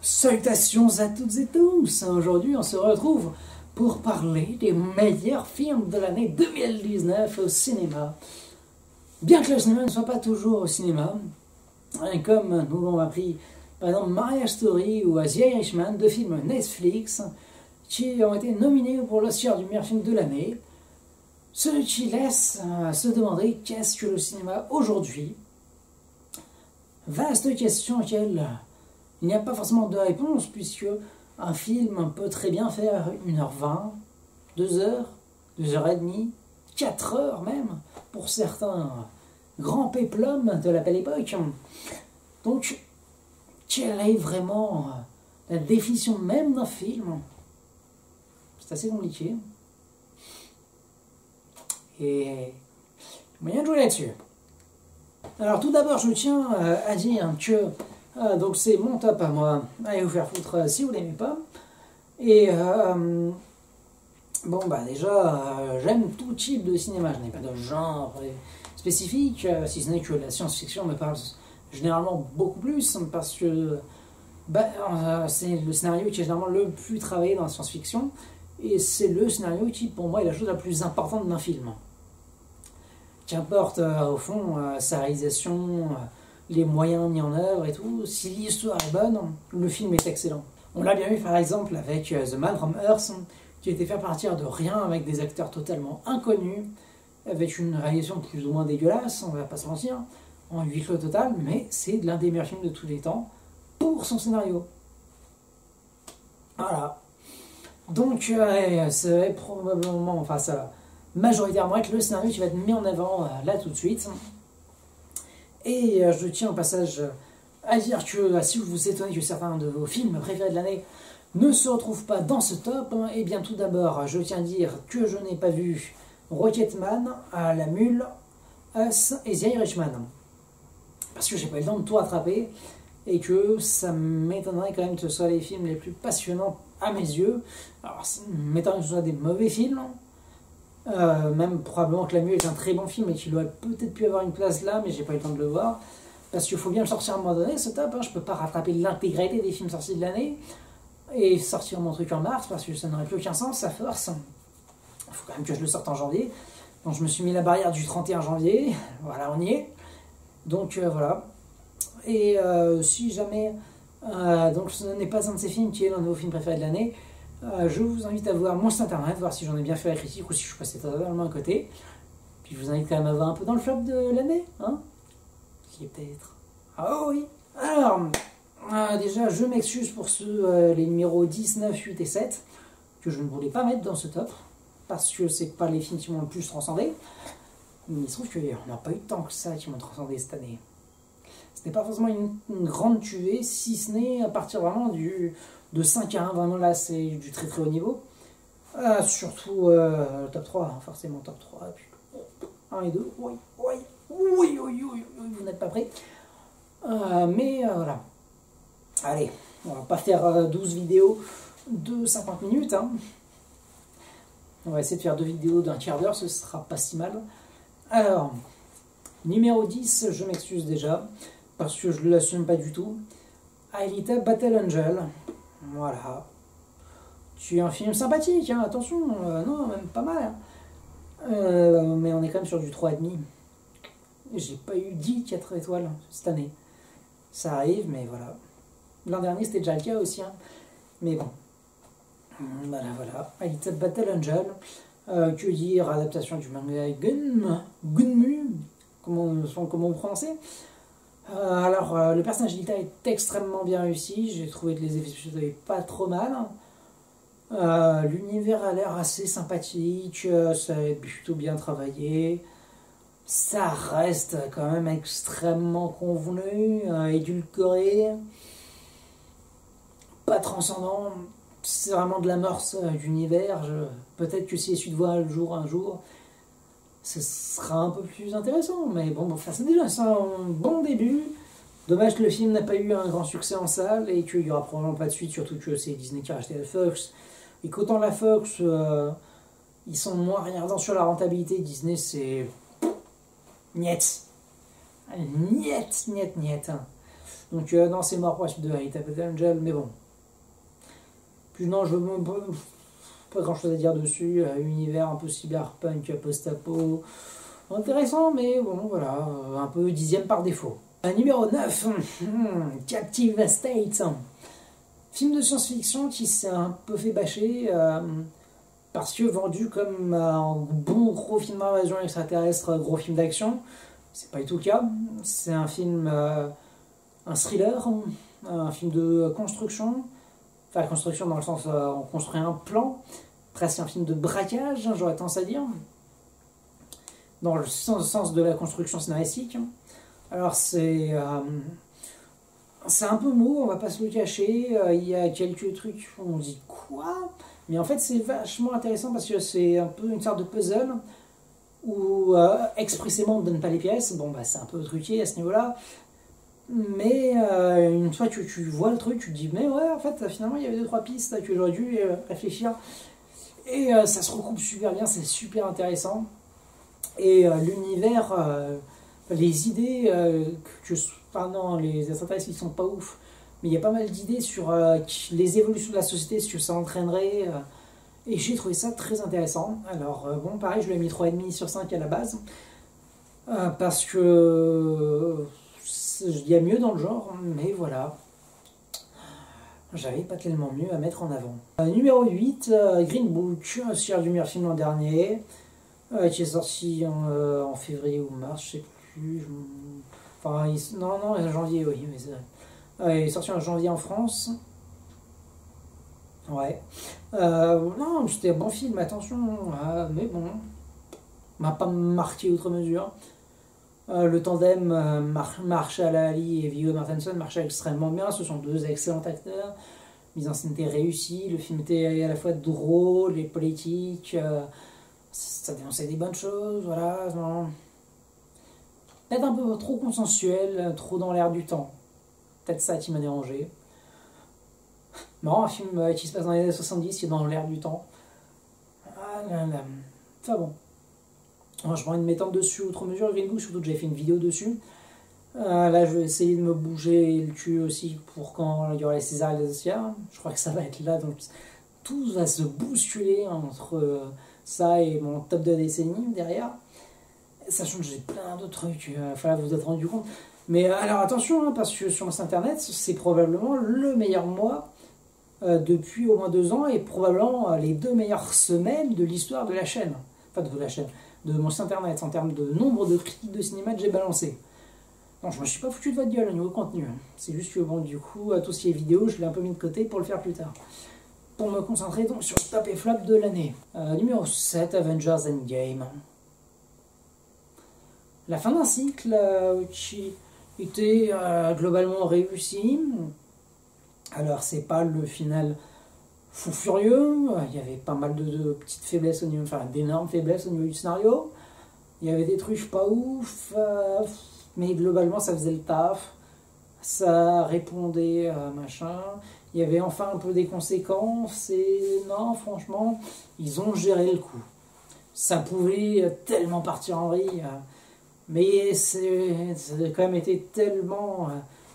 Salutations à toutes et tous. Aujourd'hui, on se retrouve pour parler des meilleurs films de l'année 2019 au cinéma. Bien que le cinéma ne soit pas toujours au cinéma, comme nous l'avons appris par exemple Marriage Story ou The Irishman, deux films Netflix qui ont été nominés pour l'Oscar du meilleur film de l'année, ce qui laisse se demander qu'est-ce que le cinéma aujourd'hui. Vaste question auquel il n'y a pas forcément de réponse, puisque un film peut très bien faire 1h20, 2h, 2h30, 4h même, pour certains grands péplums de la belle époque. Donc, quelle est vraiment la définition même d'un film? C'est assez compliqué. Et moyen de jouer là-dessus. Alors tout d'abord, je tiens à dire que donc c'est mon top à moi. Allez vous faire foutre si vous l'aimez pas. Et bon bah déjà, j'aime tout type de cinéma. Je n'ai pas de genre spécifique, si ce n'est que la science-fiction me parle généralement beaucoup plus, parce que c'est le scénario qui est généralement le plus travaillé dans la science-fiction, et c'est le scénario qui pour moi est la chose la plus importante d'un film. Qu'importe au fond sa réalisation, les moyens mis en œuvre et tout, si l'histoire est bonne, le film est excellent. On l'a bien vu par exemple avec The Man from Earth, qui a été fait à partir de rien avec des acteurs totalement inconnus, avec une réalisation plus ou moins dégueulasse, on va pas se mentir, en huis clos total, mais c'est l'un des meilleurs films de tous les temps pour son scénario. Voilà. Donc c'est probablement, enfin ça va majoritairement être le scénario qui va être mis en avant là tout de suite. Et je tiens au passage à dire que si vous vous étonnez que certains de vos films préférés de l'année ne se retrouvent pas dans ce top, et bien tout d'abord je tiens à dire que je n'ai pas vu Rocketman, La Mule, Us et The Irishman. Parce que j'ai pas eu le temps de tout rattraper et que ça m'étonnerait quand même que ce soit les films les plus passionnants à mes yeux. Alors, ça m'étonnerait que ce soit des mauvais films. Même probablement que La Mule est un très bon film et qu'il aurait peut-être pu avoir une place là, mais j'ai pas eu le temps de le voir. Parce qu'il faut bien le sortir à un moment donné, ce top. Je peux pas rattraper l'intégralité des films sortis de l'année et sortir mon truc en mars parce que ça n'aurait plus aucun sens, à force. Il faut quand même que je le sorte en janvier. Donc je me suis mis la barrière du 31 janvier. Voilà, on y est. Donc voilà. Et si jamais donc ce n'est pas un de ces films qui est l'un de vos films préférés de l'année, je vous invite à voir mon site internet, voir si j'en ai bien fait la critique ou si je suis passé totalement à côté. Puis je vous invite quand même à voir un peu dans le flop de l'année, hein, qui est peut-être... Ah oui. Alors, déjà je m'excuse pour les numéros 10, 9, 8 et 7, que je ne voulais pas mettre dans ce top, parce que c'est pas les films qui m'ont le plus transcendé. Mais il se trouve qu'on n'a pas eu tant que ça qui m'ont transcendé cette année. Ce n'est pas forcément une grande cuvée, si ce n'est à partir vraiment de 5 à 1, vraiment là c'est du très très haut niveau. Surtout top 3, hein, forcément top 3, puis 1 et 2, oui, vous n'êtes pas prêts. Mais voilà. Allez, on va pas faire 12 vidéos de 50 minutes. Hein. On va essayer de faire 2 vidéos d'un quart d'heure, ce sera pas si mal. Alors, numéro 10, je m'excuse déjà, parce que je ne l'assume pas du tout. Alita Battle Angel. Voilà. C'est un film sympathique, hein, attention, non, même pas mal. Hein. Mais on est quand même sur du 3,5. J'ai pas eu 10 4 étoiles cette année. Ça arrive, mais voilà. L'an dernier, c'était déjà le cas aussi. Hein. Mais bon. Voilà. Alita Battle Angel. Que dire, adaptation du manga Gunmu, comment vous prononcez. Alors, le personnage d'Alita est extrêmement bien réussi, j'ai trouvé que les effets spéciaux étaient pas trop mal. L'univers a l'air assez sympathique, ça est plutôt bien travaillé. Ça reste quand même extrêmement convenu, édulcoré, pas transcendant. C'est vraiment de l'amorce d'univers. Peut-être que si les suites voient un jour, ce sera un peu plus intéressant. Mais bon, enfin, c'est déjà un bon début. Dommage que le film n'a pas eu un grand succès en salle et qu'il n'y aura probablement pas de suite, surtout que c'est Disney qui a racheté la Fox. Et qu'autant la Fox, ils sont moins regardants sur la rentabilité. Disney, c'est... Niet. Donc non, c'est mort pour la suite de Alita Battle Angel, mais bon. Puis non, je veux pas grand chose à dire dessus. Univers un peu cyberpunk, post-apo. Intéressant, mais bon, voilà, un peu dixième par défaut. Numéro 9, Captive State. Film de science-fiction qui s'est un peu fait bâcher parce que vendu comme un bon gros film d'invasion extraterrestre, gros film d'action. C'est pas du tout le cas. C'est un film, un thriller, un film de construction. Enfin, construction dans le sens on construit un plan. Presque un film de braquage, j'aurais tendance à dire. Dans le sens de la construction scénaristique. Alors c'est un peu mou, on va pas se le cacher, il y a quelques trucs où on dit quoi, mais en fait c'est vachement intéressant parce que c'est un peu une sorte de puzzle où expressément on ne donne pas les pièces, bon bah c'est un peu truqué à ce niveau-là, mais une fois que tu vois le truc, tu te dis mais ouais en fait finalement il y avait 2-3 pistes que j'aurais dû réfléchir, et ça se recoupe super bien, c'est super intéressant, et l'univers... les idées enfin non, les extraterrestres ils sont pas ouf, mais il y a pas mal d'idées sur les évolutions de la société, ce que ça entraînerait, et j'ai trouvé ça très intéressant. Alors bon, pareil, je lui ai mis 3,5 sur 5 à la base, parce que il y a mieux dans le genre, mais voilà, j'avais pas tellement mieux à mettre en avant. Numéro 8, Green Book, sur du meilleur film l'an dernier, qui est sorti en février ou mars, je sais plus. Enfin, non, janvier, oui, mais c'est vrai. Il est sorti en janvier en France. Ouais. Non, c'était un bon film, attention. Mais bon, m'a pas marqué outre mesure. Le tandem Marshall Ali et Viggo Mortensen marchait extrêmement bien. Ce sont deux excellents acteurs. Mise en scène était réussie. Le film était à la fois drôle et politique. Ça dénonçait des bonnes choses, voilà. Non. Peut-être un peu trop consensuel, trop dans l'air du temps. Peut-être ça qui m'a dérangé. Non, un film qui se passe dans les années 70, qui est dans l'air du temps. Ah là là. Enfin bon. Je vais m'étendre dessus outre mesure, Green Book, surtout que j'ai fait une vidéo dessus. Là, je vais essayer de me bouger le cul aussi pour quand il y aura les Césars et les Oscars. Je crois que ça va être là, donc tout va se bousculer entre ça et mon top de décennie derrière. Sachant que j'ai plein de trucs, voilà, vous vous êtes rendu compte. Mais alors attention, hein, parce que sur mon site internet, c'est probablement le meilleur mois depuis au moins 2 ans, et probablement les 2 meilleures semaines de l'histoire de la chaîne. Enfin, de la chaîne, de mon site internet, en termes de nombre de critiques de cinéma que j'ai balancé. Non, je me suis pas foutu de votre gueule au niveau contenu. C'est juste que, bon, du coup, tout ce qui est vidéo, je l'ai un peu mis de côté pour le faire plus tard. Pour me concentrer donc sur le top et flop de l'année. Numéro 7, Avengers Endgame. La fin d'un cycle qui était globalement réussi. Alors c'est pas le final fou furieux, il y avait pas mal de petites faiblesses au niveau, enfin d'énormes faiblesses au niveau du scénario. Il y avait des trucs pas ouf, mais globalement ça faisait le taf, ça répondait machin. Il y avait enfin un peu des conséquences, et non, franchement, ils ont géré le coup. Ça pouvait tellement partir en vrille. Mais ça a quand même été tellement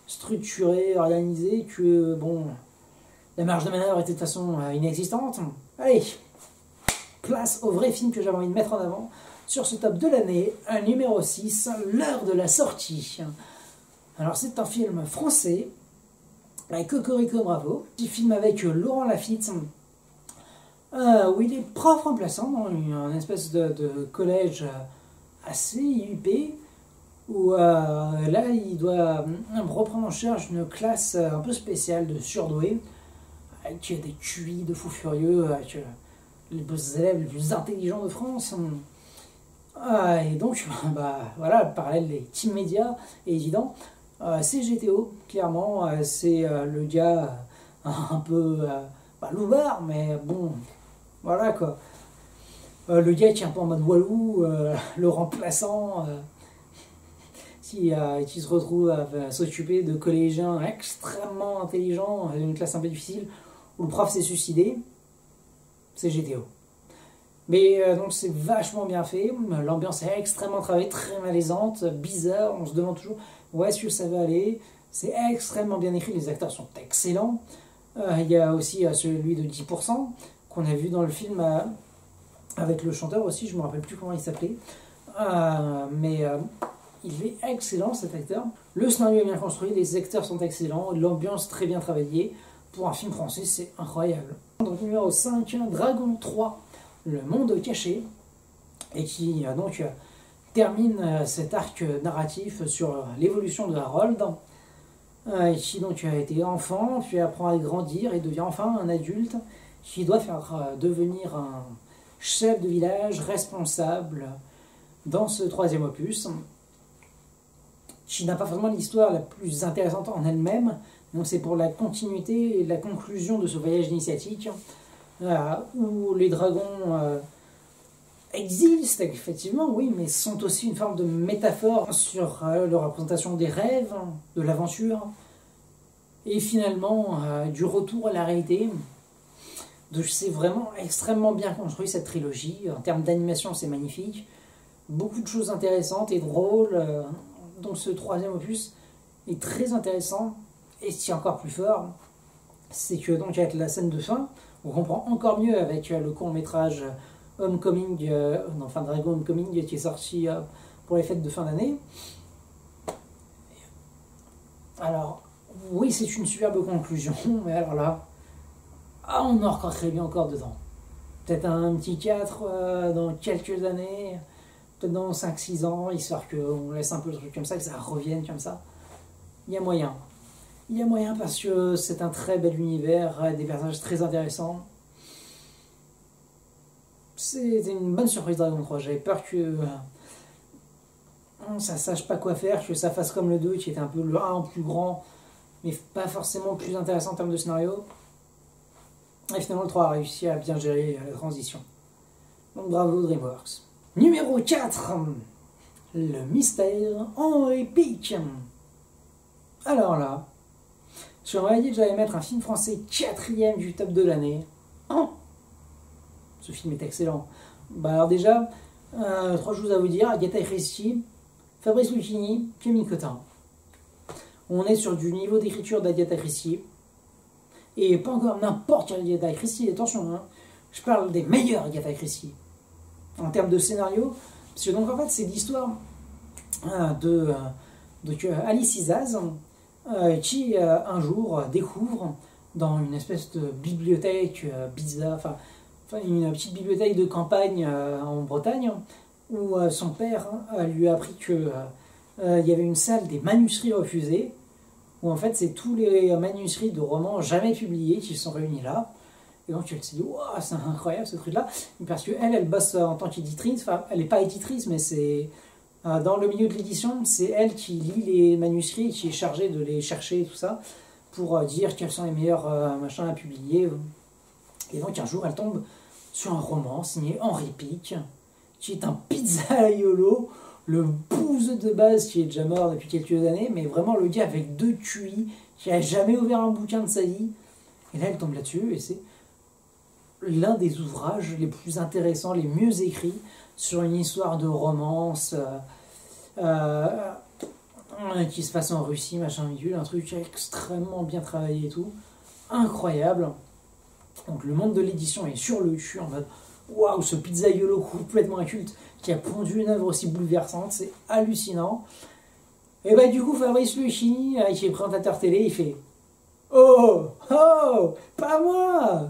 structuré, organisé, que bon, la marge de manœuvre était de toute façon inexistante. Allez, place au vrai film que j'avais envie de mettre en avant sur ce top de l'année, un numéro 6, l'heure de la sortie. Alors c'est un film français, avec Cocorico Bravo, petit film avec Laurent Lafitte, où il est prof remplaçant dans une espèce de collège assez huppé, où là il doit reprendre en charge une classe un peu spéciale de surdoués, avec des QI de fous furieux, avec les élèves les plus intelligents de France. Et donc, bah, voilà, le parallèle des team médias est évident. C'est GTO, clairement, c'est le gars un peu loupard, mais bon, voilà quoi. Le gars qui est un peu en mode Walou, le remplaçant, qui se retrouve à s'occuper de collégiens extrêmement intelligents, une classe un peu difficile, où le prof s'est suicidé, c'est GTO. Mais donc c'est vachement bien fait, l'ambiance est extrêmement travaillée, très malaisante, bizarre, on se demande toujours où est-ce que ça va aller. C'est extrêmement bien écrit, les acteurs sont excellents. Il y a aussi celui de 10% qu'on a vu dans le film avec le chanteur aussi, je ne me rappelle plus comment il s'appelait. Mais il est excellent cet acteur. Le scénario est bien construit, les acteurs sont excellents, l'ambiance très bien travaillée. Pour un film français, c'est incroyable. Donc numéro 5, Dragon 3, Le Monde Caché, et qui donc termine cet arc narratif sur l'évolution de Harold, qui donc a été enfant, puis apprend à grandir et devient enfin un adulte qui doit faire devenir un chef de village responsable dans ce troisième opus, qui n'a pas forcément l'histoire la plus intéressante en elle-même, donc c'est pour la continuité et la conclusion de ce voyage initiatique, où les dragons existent, effectivement, oui, mais sont aussi une forme de métaphore sur la représentation des rêves, de l'aventure, et finalement du retour à la réalité. C'est vraiment extrêmement bien construit cette trilogie. En termes d'animation, c'est magnifique. Beaucoup de choses intéressantes et drôles. Donc ce troisième opus est très intéressant. Et ce qui est encore plus fort, c'est que donc avec la scène de fin, on comprend encore mieux avec le court-métrage Homecoming, Dragon Homecoming, qui est sorti pour les fêtes de fin d'année. Alors, oui, c'est une superbe conclusion, mais alors là, on en recrée bien encore dedans. Peut-être un petit 4 dans quelques années, peut-être dans 5-6 ans, histoire qu'on laisse un peu le truc comme ça, que ça revienne comme ça. Il y a moyen. Il y a moyen parce que c'est un très bel univers, des personnages très intéressants. C'était une bonne surprise Dragon 3. J'avais peur que ça sache pas quoi faire, que ça fasse comme le 2 qui était un peu le 1 plus grand, mais pas forcément plus intéressant en termes de scénario. Et finalement le 3 a réussi à bien gérer la transition. Donc bravo DreamWorks. Numéro 4, Le Mystère en épique. Alors là, je m'avais dit que j'allais mettre un film français 4e du top de l'année. Ce film est excellent. Alors déjà, 3 choses à vous dire. Agatha Christie, Fabrice Lucchini, Camille Cotin. On est sur du niveau d'écriture d'Agatha Christie. Et pas encore n'importe quelle Agatha Christie, attention, je parle des meilleurs Agatha Christie. En termes de scénario, parce que donc en fait c'est l'histoire de Alice Isaz, qui un jour découvre dans une espèce de bibliothèque bizarre, enfin une petite bibliothèque de campagne en Bretagne, où son père lui a appris que il y avait une salle des manuscrits refusés, où en fait c'est tous les manuscrits de romans jamais publiés qui sont réunis là. Et donc elle s'est dit, wow, c'est incroyable ce truc là, parce qu'elle bosse en tant qu'éditrice, enfin elle n'est pas éditrice, mais c'est dans le milieu de l'édition, c'est elle qui lit les manuscrits, qui est chargée de les chercher et tout ça, pour dire quels sont les meilleurs machins à publier. Et donc un jour elle tombe sur un roman signé Henri Pic, qui est un pizzaïolo, le bouseux de base qui est déjà mort depuis quelques années, mais vraiment le gars avec 2 QI, qui a jamais ouvert un bouquin de sa vie. Et là elle tombe là-dessus, et c'est l'un des ouvrages les plus intéressants, les mieux écrits, sur une histoire de romance qui se passe en Russie, machin bidule, un truc extrêmement bien travaillé et tout, incroyable. Donc le monde de l'édition est sur le cul en mode waouh, ce pizzaïolo complètement inculte qui a pondu une œuvre aussi bouleversante, c'est hallucinant. Et bah du coup Fabrice Lucchini, qui est présentateur télé, il fait oh, pas moi.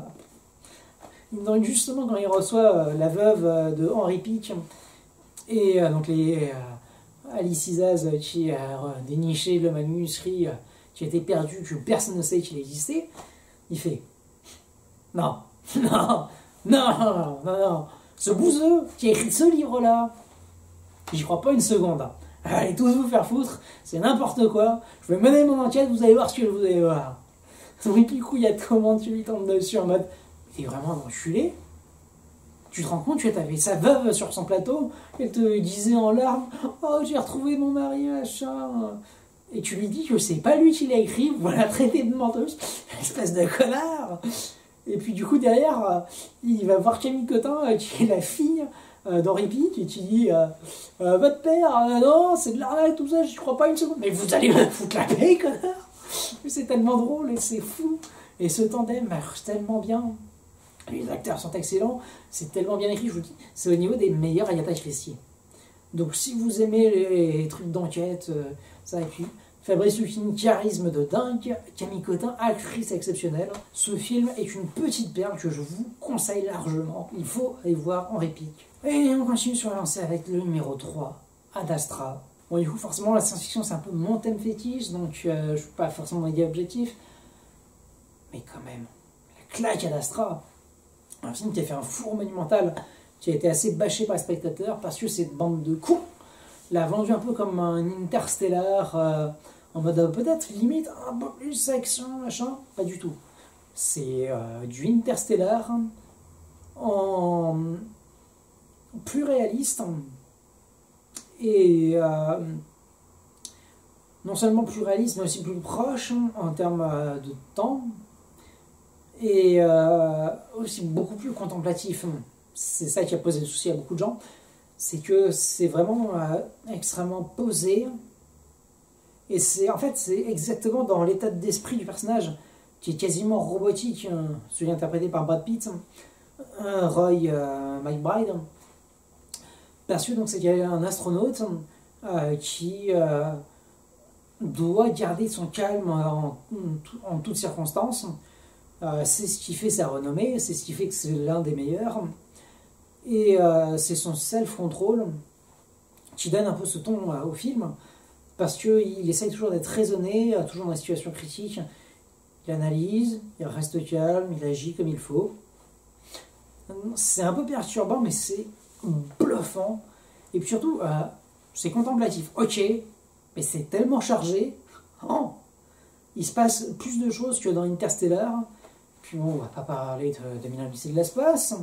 Donc justement quand il reçoit la veuve de Henri Pic et donc Alice Isaz qui a déniché le manuscrit qui a été perdu, que personne ne sait qu'il existait, il fait non, ce bouseux qui a écrit ce livre-là, j'y crois pas une seconde. Allez tous vous faire foutre, c'est n'importe quoi, je vais mener mon enquête, vous allez voir ce que vous allez voir. Donc du coup il y a comment tu lui tombes dessus en mode t'es vraiment un enculé. Tu te rends compte que t'avais sa veuve sur son plateau, elle te disait en larmes oh j'ai retrouvé mon mari machin, et tu lui dis que c'est pas lui qui l'a écrit, vous la traitez de menteuse, espèce de connard. Et puis du coup derrière il va voir Camille Cotin qui est la fille dans Repeat, et tu dis votre père, non, c'est de l'arnaque, tout ça, j'y crois pas une seconde. Mais vous allez me foutre la paix, connard. C'est tellement drôle et c'est fou. Et ce tandem marche tellement bien. Les acteurs sont excellents, c'est tellement bien écrit, je vous dis, c'est au niveau des meilleurs Agatha Christie. Donc si vous aimez les trucs d'enquête, ça et puis Fabrice Lucchini, charisme de dingue, Camille Cotin, actrice exceptionnelle. Ce film est une petite perle que je vous conseille largement, il faut aller voir en réplique. Et on continue sur la lancée avec le numéro 3, Ad Astra. Bon du coup forcément la science-fiction c'est un peu mon thème fétiche, donc je ne suis pas forcément méga objectif, mais quand même, la claque Ad Astra. Un film qui a fait un four monumental, qui a été assez bâché par les spectateurs parce que cette bande de cons l'a vendu un peu comme un Interstellar, en mode peut-être limite un peu plus action, machin. Pas du tout. C'est du Interstellar en plus réaliste et non seulement plus réaliste mais aussi plus proche en termes de temps. Et aussi beaucoup plus contemplatif. C'est ça qui a posé le souci à beaucoup de gens. C'est que c'est vraiment extrêmement posé. Et en fait, c'est exactement dans l'état d'esprit du personnage, qui est quasiment robotique, celui interprété par Brad Pitt, Roy McBride. Parce que c'est qu'il y a un astronaute qui doit garder son calme en toutes circonstances. C'est ce qui fait sa renommée, c'est ce qui fait que c'est l'un des meilleurs. Et c'est son self-control qui donne un peu ce ton au film, parce qu'il essaye toujours d'être raisonné, toujours dans des situations critiques. Il analyse, il reste calme, il agit comme il faut. C'est un peu perturbant, mais c'est bluffant. Et puis surtout, c'est contemplatif. Ok, mais c'est tellement chargé. Oh, il se passe plus de choses que dans Interstellar. Puis bon, on va pas parler de 2001 l'Odyssée de l'espace,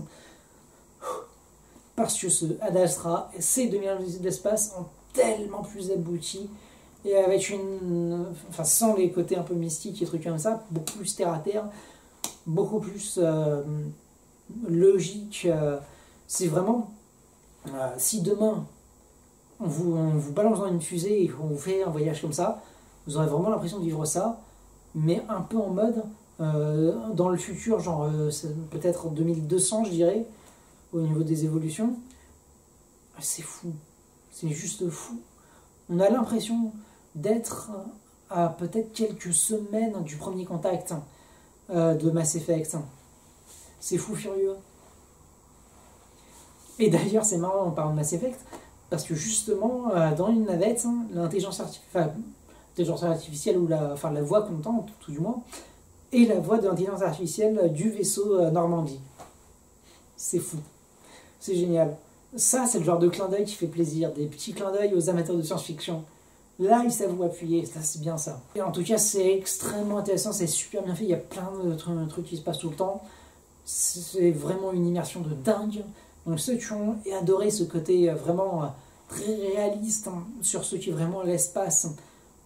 parce que ce Ad Astra, ces 2001 l'Odyssée de l'espace sont tellement plus aboutis, et avec enfin sans les côtés un peu mystiques et trucs comme ça, beaucoup plus terre à terre, beaucoup plus logique. C'est vraiment, si demain on vous balance dans une fusée et on vous fait un voyage comme ça, vous aurez vraiment l'impression de vivre ça, mais un peu en mode dans le futur, genre peut-être 2200 je dirais, au niveau des évolutions. C'est fou, c'est juste fou. On a l'impression d'être à peut-être quelques semaines du premier contact de Mass Effect. C'est fou furieux. Et d'ailleurs c'est marrant, on parle de Mass Effect, parce que justement dans une navette, l'intelligence artificielle, ou la voix qu'on entend tout du moins, et la voix de l'intelligence artificielle du vaisseau Normandie. C'est fou. C'est génial. Ça, c'est le genre de clin d'œil qui fait plaisir. Des petits clins d'œil aux amateurs de science-fiction. Là, ils savent où appuyer. Ça, c'est bien ça. Et en tout cas, c'est extrêmement intéressant. C'est super bien fait. Il y a plein de trucs qui se passent tout le temps. C'est vraiment une immersion de dingue. Donc ceux qui ont adoré ce côté vraiment très réaliste sur ce qui est vraiment l'espace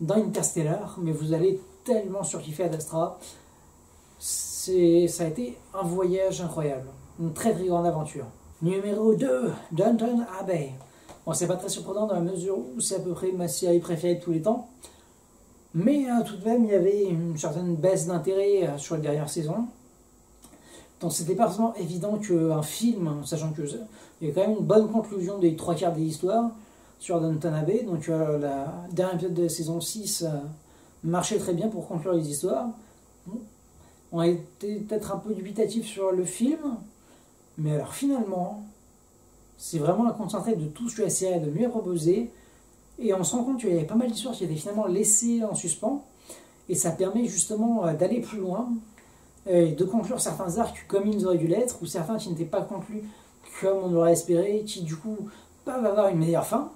dans Interstellar, mais vous allez tellement surkiffer Ad Astra. Ça a été un voyage incroyable, une très très grande aventure. Numéro 2, Downton Abbey. Bon, c'est pas très surprenant dans la mesure où c'est à peu près ma série préférée de tous les temps, mais tout de même il y avait une certaine baisse d'intérêt sur les dernières saisons. Donc c'était pas forcément évident qu'un film, sachant qu'il y a quand même une bonne conclusion des 3/4 de l'histoire sur Downton Abbey, donc la dernière épisode de la saison 6 marchait très bien pour conclure les histoires. On a été peut-être un peu dubitatif sur le film, mais alors finalement, c'est vraiment un concentré de tout ce que la série a de mieux proposé, et on se rend compte qu'il y avait pas mal d'histoires qui étaient finalement laissées en suspens, et ça permet justement d'aller plus loin, et de conclure certains arcs comme ils auraient dû l'être, ou certains qui n'étaient pas conclus comme on aurait espéré, qui du coup peuvent avoir une meilleure fin.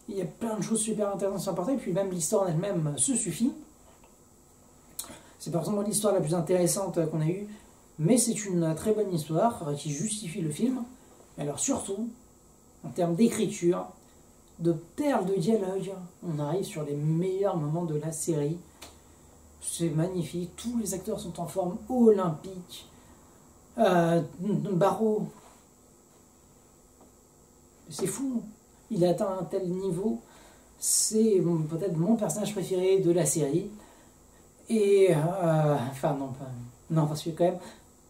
Il y a plein de choses super intéressantes à apporter, puis même l'histoire en elle-même se suffit. C'est pas forcément l'histoire la plus intéressante qu'on a eue, mais c'est une très bonne histoire qui justifie le film. Mais alors surtout, en termes d'écriture, de perles de dialogue, on arrive sur les meilleurs moments de la série. C'est magnifique, tous les acteurs sont en forme olympique. Barrow, C'est fou. Il a atteint un tel niveau. C'est peut-être mon personnage préféré de la série. Et, enfin non, non, parce que quand même,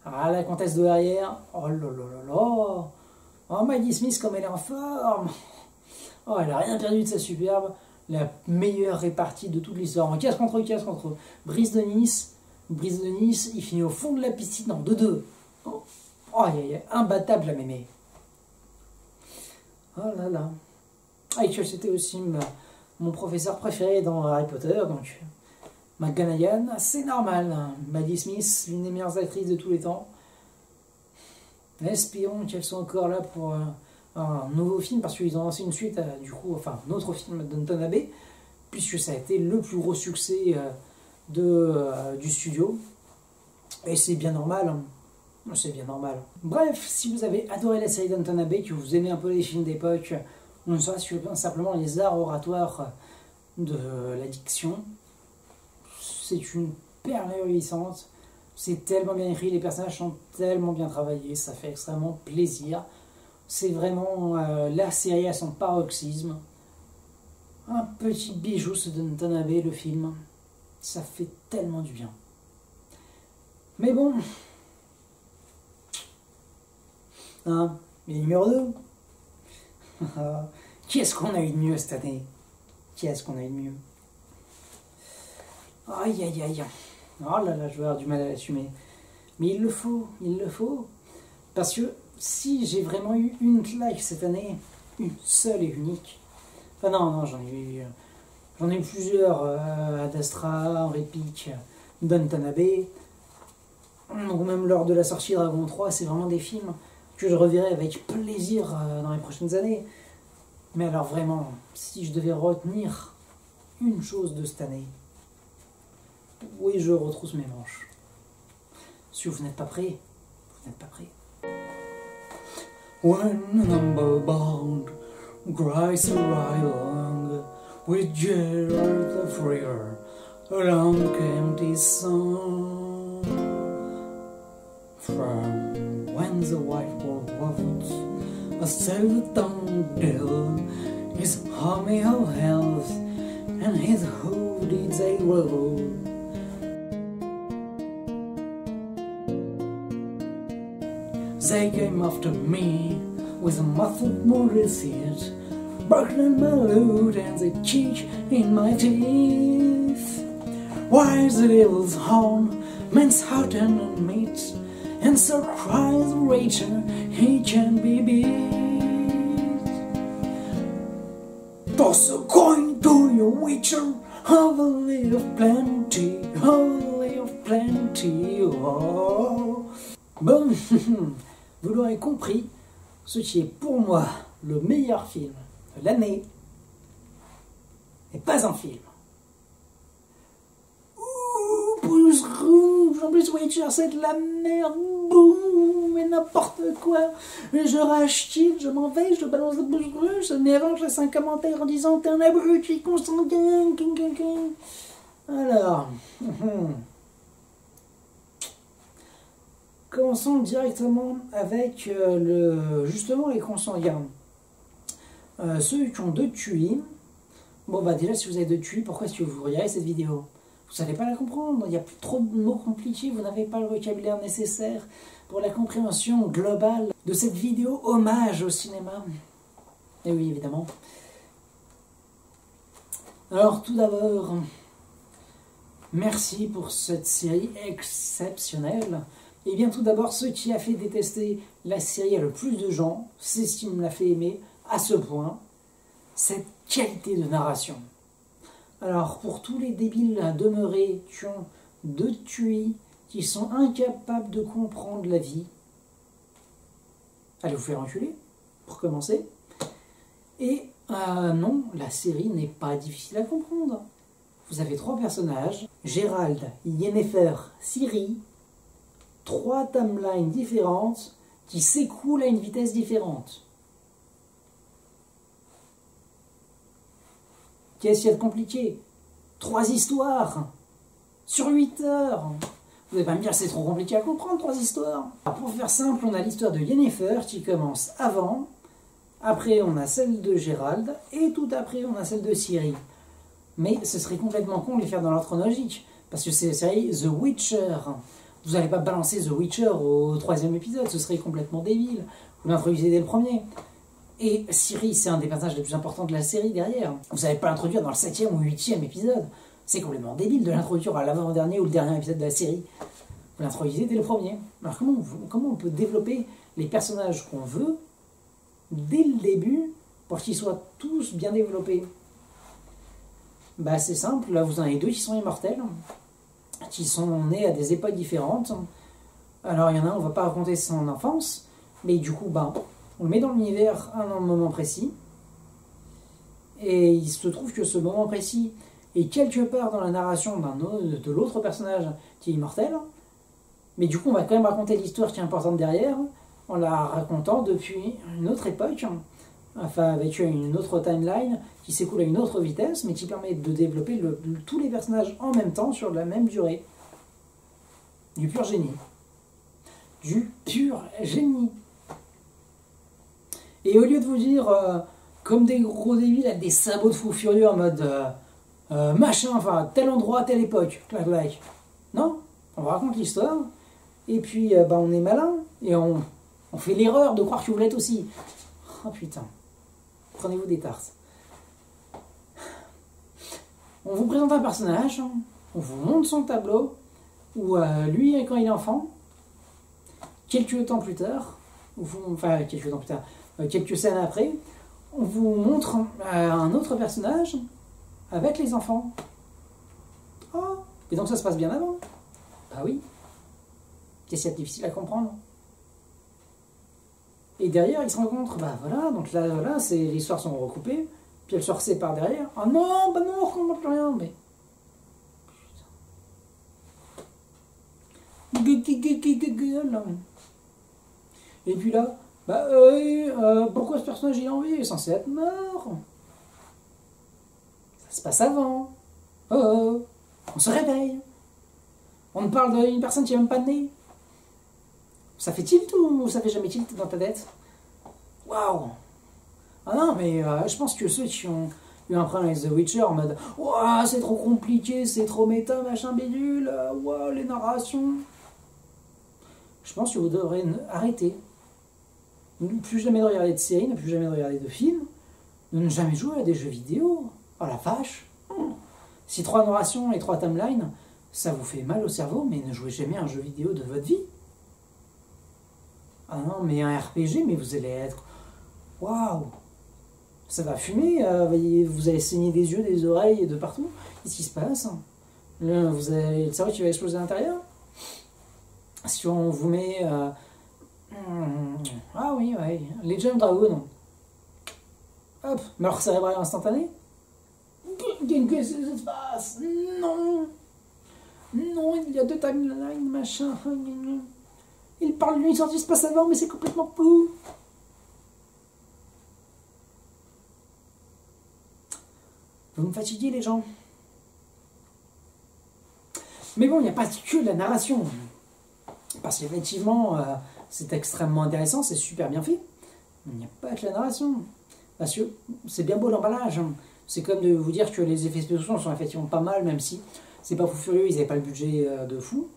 la comtesse de l'arrière, oh là là là là, oh Maggie Smith comme elle est en forme, oh elle a rien perdu de sa superbe, la meilleure répartie de toute l'histoire, en casse contre Brice de Nice, il finit au fond de la piscine en 2-2, oh, il est imbattable la mémé, oh là là, et que c'était aussi mon professeur préféré dans Harry Potter, donc McGonagall, c'est normal. Maddie Smith, l'une des meilleures actrices de tous les temps. Espérons qu'elles sont encore là pour un nouveau film, parce qu'ils ont lancé une suite, du coup, enfin, un autre film de Downton Abbey, puisque ça a été le plus gros succès du studio. Et c'est bien normal. C'est bien normal. Bref, si vous avez adoré la série Downton Abbey, que vous aimez un peu les films d'époque, on soit simplement les arts oratoires de la diction, c'est une perle réjouissante, c'est tellement bien écrit, les personnages sont tellement bien travaillés, ça fait extrêmement plaisir. C'est vraiment la série à son paroxysme. Un petit bijou ce Downton Abbey, le film. Ça fait tellement du bien. Mais bon. Hein, mais numéro 2. Qu'est-ce qu'on a eu de mieux cette année? Qu'est-ce qu'on a eu de mieux? Aïe aïe aïe. Oh là là, je vais avoir du mal à l'assumer. Mais il le faut. Parce que si j'ai vraiment eu une claque cette année, une seule et unique. Enfin non, j'en ai eu plusieurs. Ad Astra, Henri Pic, Downton Abbey. Donc même lors de la sortie de Dragon 3, c'est vraiment des films que je reverrai avec plaisir dans les prochaines années. Mais alors vraiment, si je devais retenir une chose de cette année, oui, je retrousse mes manches. Si vous n'êtes pas prêts, vous n'êtes pas prêts. When a number bound cries along with Gerald the Freer, along came this song. From when the white wolf walked, a silver-tongued devil, his army of hells, and his hoof did they roll. They came after me with a muffled Mauritius, buckling my loot and the cheek in my teeth. Why is the devil's horn, man's heart and meat, and so cries the rager, he can be beat. Toss a coin to your witcher, holy of plenty, holy of plenty, oh. Bon, vous l'aurez compris, ce qui est pour moi le meilleur film de l'année n'est pas un film. Ouh, Bruce Rouge, en plus Witcher c'est de la merde, boum, mais n'importe quoi. Je rachète, je m'en vais, je balance le Bruce Rouge, mais avant je laisse un commentaire en disant t'es un abruti consanguin, alors... Commençons directement avec justement les consanguins. Ceux qui ont 2 QI. Bon bah déjà si vous avez 2 QI, pourquoi est-ce que vous regardez cette vidéo? Vous savez pas la comprendre, il n'y a plus trop de mots compliqués, vous n'avez pas le vocabulaire nécessaire pour la compréhension globale de cette vidéo hommage au cinéma. Et oui évidemment. Alors tout d'abord, merci pour cette série exceptionnelle. Et bien tout d'abord, ce qui a fait détester la série à le plus de gens, c'est ce qui me l'a fait aimer à ce point, cette qualité de narration. Alors pour tous les débiles demeurés qui ont 2 QI, qui sont incapables de comprendre la vie, allez vous faire enculer, pour commencer. Et non, la série n'est pas difficile à comprendre. Vous avez 3 personnages, Gérald, Yennefer, Ciri, 3 timelines différentes qui s'écoulent à une vitesse différente. Qu'est-ce qu'il y a de compliqué? 3 histoires sur 8 heures. Vous n'allez pas me dire c'est trop compliqué à comprendre, 3 histoires. Alors pour faire simple, on a l'histoire de Yennefer qui commence avant, Après, on a celle de Gérald. Et tout après, on a celle de Ciri. Mais ce serait complètement con de les faire dans l'ordre chronologique. Parce que c'est la série The Witcher. Vous n'allez pas balancer The Witcher au 3e épisode. Ce serait complètement débile. Vous l'introduisez dès le premier. Et Ciri, c'est un des personnages les plus importants de la série derrière. Vous n'allez pas l'introduire dans le 7e ou 8e épisode. C'est complètement débile de l'introduire à l'avant-dernier ou le dernier épisode de la série. Vous l'introduisez dès le premier. Alors comment on peut développer les personnages qu'on veut dès le début pour qu'ils soient tous bien développés? Bah c'est simple, là vous en avez deux qui sont immortels, qui sont nés à des époques différentes. Alors il y en a un, on va pas raconter son enfance, mais du coup bah, on le met dans l'univers à un moment précis, et il se trouve que ce moment précis est quelque part dans la narration de l'autre personnage qui est immortel, mais du coup on va quand même raconter l'histoire qui est importante derrière, en la racontant depuis une autre époque, enfin avec une autre timeline qui s'écoule à une autre vitesse, mais qui permet de développer tous les personnages en même temps sur la même durée. Du pur génie. Du pur génie. Et au lieu de vous dire, comme des gros débiles, avec des sabots de fou furieux en mode machin, enfin tel endroit, telle époque, clac clac. Non, on raconte l'histoire, et puis bah, on est malin, et on fait l'erreur de croire que vous l'êtes aussi. Oh putain. Prenez-vous des tartes. On vous présente un personnage, on vous montre son tableau, où lui, quand il est enfant, quelques temps plus tard, quelques scènes après, on vous montre un autre personnage avec les enfants. Oh, et donc ça se passe bien avant. Bah oui. Qu'est-ce qu'il y a de difficile à comprendre? Et derrière, ils se rencontrent. Bah voilà, donc là, voilà, les histoires sont recoupées, puis elles se séparent derrière. Ah non, bah non, on ne comprend plus rien, mais... Putain. Et puis là, bah pourquoi ce personnage il est en vie? Il est censé être mort. Ça se passe avant. Oh, on se réveille. On parle d'une personne qui n'est même pas née. Ça fait tilt ou ça fait jamais tilt dans ta tête? Waouh! Ah non, mais je pense que ceux qui ont eu un problème avec The Witcher en mode waouh, c'est trop compliqué, c'est trop méta, machin bidule, waouh, les narrations. Je pense que vous devrez arrêter. Ne plus jamais de regarder de séries, ne plus jamais de regarder de films, de ne jamais jouer à des jeux vidéo. Oh la vache! Si 3 narrations et 3 timelines, ça vous fait mal au cerveau, mais ne jouez jamais à un jeu vidéo de votre vie. Ah non, mais un RPG, mais vous allez être... Waouh! Ça va fumer, vous allez saigner des yeux, des oreilles et de partout. Qu'est-ce qui se passe? Vous avez le cerveau qui va exploser à l'intérieur? Si on vous met... Ah oui, ouais. Legend Dragon. Hop, mort cérébral instantané. Qu'est-ce qui se passe? Non! Non, il y a 2 timelines, machin... Il parle d'une histoire qui se passe avant, mais c'est complètement fou. Vous me fatiguez, les gens. Mais bon, il n'y a pas que la narration. Parce qu'effectivement, c'est extrêmement intéressant, c'est super bien fait. Mais il n'y a pas que la narration. Parce que c'est bien beau l'emballage. C'est comme de vous dire que les effets spéciaux sont effectivement pas mal, même si c'est pas fou furieux, ils n'avaient pas le budget de fou.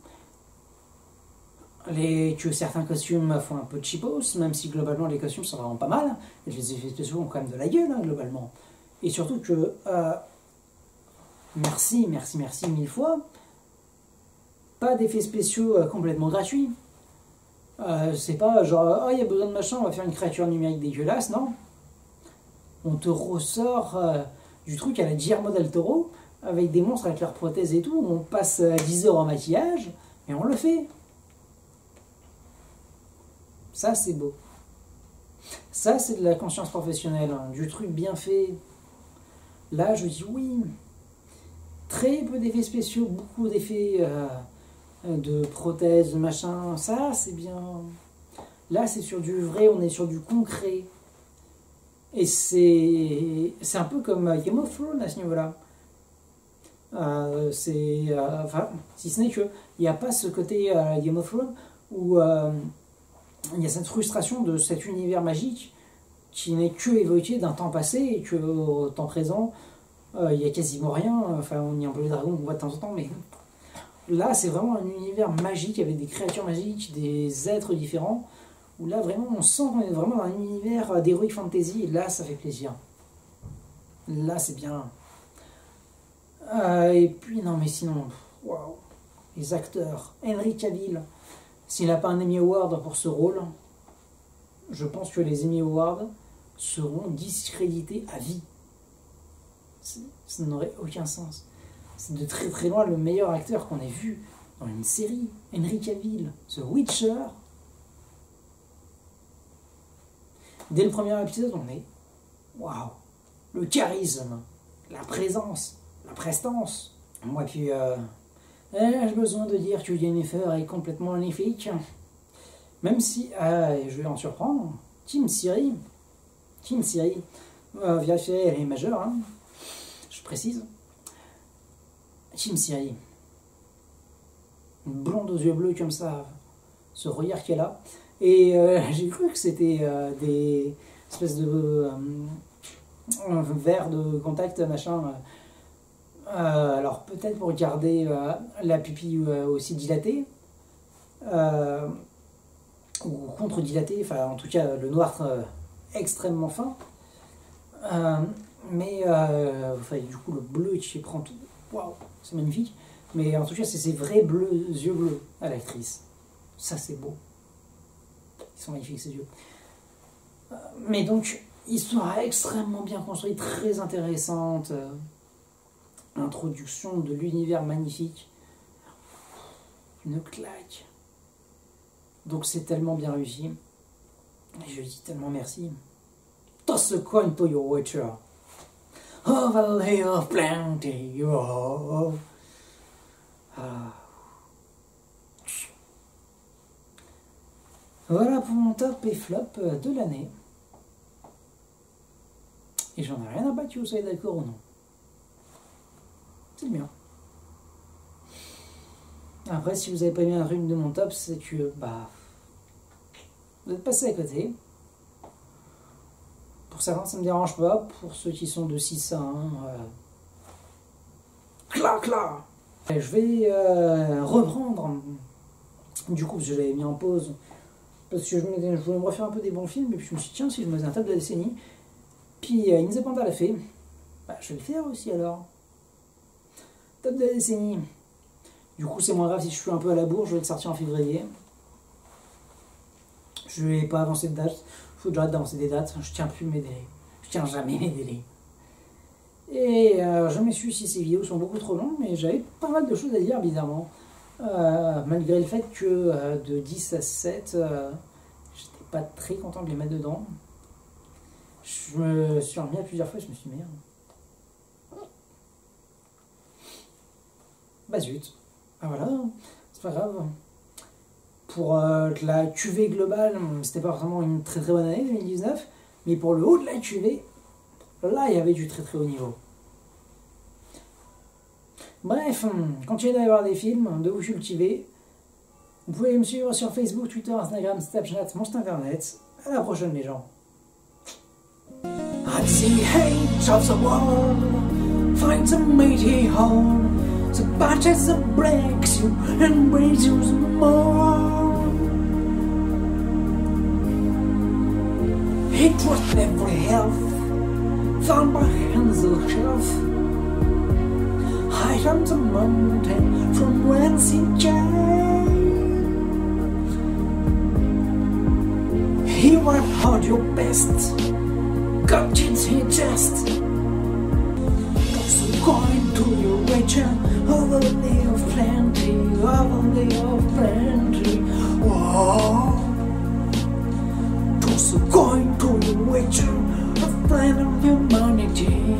Que certains costumes font un peu de cheapos, même si globalement les costumes sont vraiment pas mal, et les effets spéciaux ont quand même de la gueule, hein, globalement. Et surtout que, merci 1000 fois, pas d'effets spéciaux complètement gratuits. C'est pas genre, oh il y a besoin de machin, on va faire une créature numérique dégueulasse, non. On te ressort du truc à la Guillermo del Toro, avec des monstres avec leurs prothèses et tout, on passe 10 heures en maquillage, et on le fait. Ça, c'est beau. Ça, c'est de la conscience professionnelle, hein, du truc bien fait. Là, je dis oui. Très peu d'effets spéciaux, beaucoup d'effets de prothèses, machin. Ça, c'est bien. Là, c'est sur du vrai, on est sur du concret. Et c'est un peu comme Game of Thrones à ce niveau-là. Enfin, si ce n'est qu'il n'y a pas ce côté Game of Thrones où... il y a cette frustration de cet univers magique qui n'est que évoqué d'un temps passé et que au temps présent, il n'y a quasiment rien. Enfin, on y a un peu les dragons qu'on voit de temps en temps, mais là, c'est vraiment un univers magique avec des créatures magiques, des êtres différents, où là, vraiment, on sent qu'on est vraiment dans un univers d'heroic fantasy, et là, ça fait plaisir. Là, c'est bien. Et puis, non, mais sinon, waouh, les acteurs. Henry Cavill, s'il n'a pas un Emmy Award pour ce rôle, je pense que les Emmy Awards seront discrédités à vie. Ça n'aurait aucun sens. C'est de très très loin le meilleur acteur qu'on ait vu dans une série. Henry Cavill, The Witcher. Dès le premier épisode, on est waouh, le charisme, la présence, la prestance. Moi, puis, j'ai besoin de dire que Jennifer est complètement magnifique. Même si, je vais en surprendre, Kim Siri, vérifier, elle est majeure, hein, je précise. Kim Siri, une blonde aux yeux bleus comme ça, ce regard qu'elle a. Et j'ai cru que c'était des espèces de verres de contact, machin. Alors peut-être pour garder la pupille aussi dilatée, ou contre-dilatée, enfin en tout cas le noir extrêmement fin. Mais enfin, du coup le bleu qui prend tout, waouh, c'est magnifique. Mais en tout cas c'est ces vrais bleus, yeux bleus à l'actrice. Ça c'est beau. Ils sont magnifiques ces yeux. Mais donc, histoire extrêmement bien construite, très intéressante. Introduction de l'univers magnifique. Une claque. Donc c'est tellement bien réussi. Et je dis tellement merci. Toss a coin to your Witcher. Oh, valley of plenty. Oh. Ah. Voilà pour mon top et flop de l'année. Et j'en ai rien à battre, si vous soyez d'accord ou non. C'est bien. Après, si vous n'avez pas aimé un truc de mon top, c'est que, vous êtes passé à côté. Pour certains, ça ne me dérange pas. Pour ceux qui sont de 6 à 1, clac. Je vais reprendre, du coup, parce que je l'avais mis en pause, parce que je voulais me refaire un peu des bons films, et puis je me suis dit, tiens, si je me faisais un top de la décennie, puis Inza Panda l'a fait, je vais le faire aussi alors. Top de la décennie. Du coup, c'est moins grave si je suis un peu à la bourre, je vais le sortir en février. Je ne vais pas avancer de date, il faut que j'arrête d'avancer des dates, je tiens plus mes délais. Je tiens jamais mes délais. Et je m'excuse si ces vidéos sont beaucoup trop longues, mais j'avais pas mal de choses à dire, bizarrement. Malgré le fait que de 10 à 7, j'étais pas très content de les mettre dedans. Je me suis remis à plusieurs fois et je me suis dit merde. Bah zut. Ah voilà, c'est pas grave. Pour la cuvée globale, c'était pas vraiment une très très bonne année 2019, mais pour le haut de la cuvée, là il y avait du très très haut niveau. Bref, continuez d'aller voir des films, de vous cultiver. Vous pouvez me suivre sur Facebook, Twitter, Instagram, Snapchat, mon site internet. À la prochaine les gens. I'd see hate of the world, find a mighty home, so bad as it breaks you and brings you more. It was every health, found by hands of shelf. High on the mountain from whence he came. He worked hard your best, got it he just. Toss a coin to your wager, overlay of plenty, overlay of plenty. Whoa. Toss a coin to your wager, a plan of humanity.